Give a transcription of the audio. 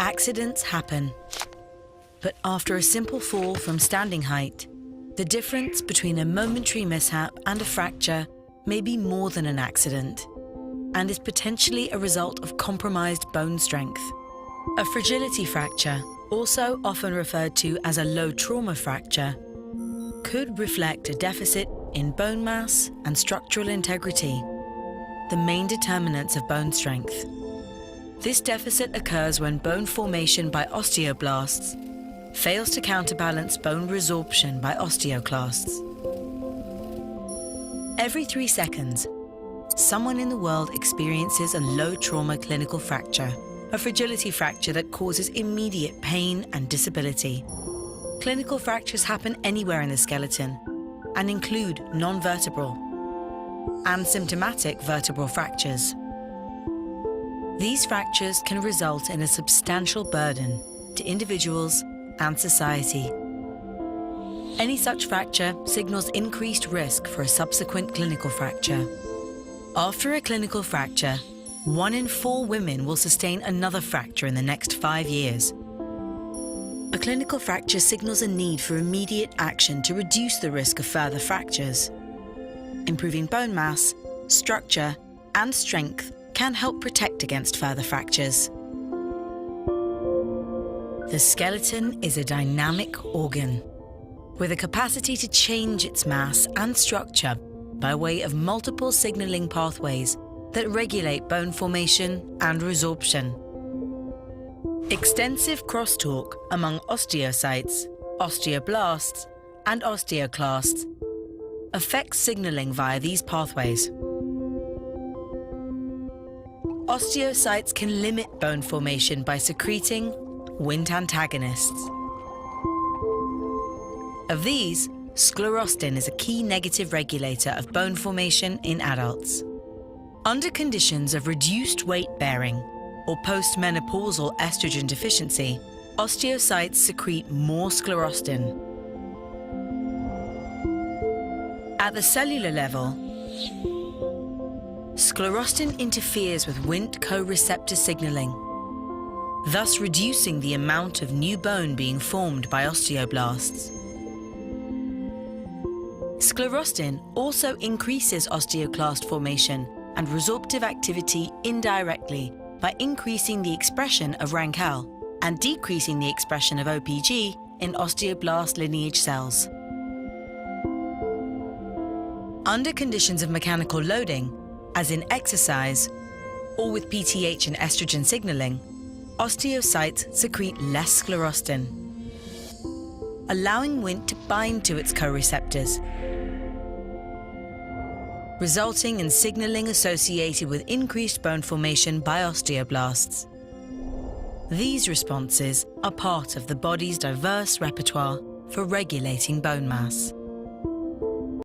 Accidents happen. But after a simple fall from standing height, the difference between a momentary mishap and a fracture may be more than an accident and is potentially a result of compromised bone strength. A fragility fracture, also often referred to as a low trauma fracture, could reflect a deficit in bone mass and structural integrity, the main determinants of bone strength. This deficit occurs when bone formation by osteoblasts fails to counterbalance bone resorption by osteoclasts. Every 3 seconds, someone in the world experiences a low trauma clinical fracture, a fragility fracture that causes immediate pain and disability. Clinical fractures happen anywhere in the skeleton and include non-vertebral and symptomatic vertebral fractures. These fractures can result in a substantial burden to individuals and society. Any such fracture signals increased risk for a subsequent clinical fracture. After a clinical fracture, 1 in 4 women will sustain another fracture in the next 5 years. A clinical fracture signals a need for immediate action to reduce the risk of further fractures. Improving bone mass, structure, and strength can help protect against further fractures. The skeleton is a dynamic organ with a capacity to change its mass and structure by way of multiple signaling pathways that regulate bone formation and resorption. Extensive crosstalk among osteocytes, osteoblasts, and osteoclasts affects signaling via these pathways. Osteocytes can limit bone formation by secreting Wnt antagonists. Of these, sclerostin is a key negative regulator of bone formation in adults. Under conditions of reduced weight bearing or postmenopausal estrogen deficiency, osteocytes secrete more sclerostin. At the cellular level, sclerostin interferes with Wnt co-receptor signaling, thus reducing the amount of new bone being formed by osteoblasts. Sclerostin also increases osteoclast formation and resorptive activity indirectly by increasing the expression of RANKL and decreasing the expression of OPG in osteoblast lineage cells. Under conditions of mechanical loading, as in exercise, or with PTH and estrogen signaling, osteocytes secrete less sclerostin, allowing Wnt to bind to its co-receptors, resulting in signaling associated with increased bone formation by osteoblasts. These responses are part of the body's diverse repertoire for regulating bone mass.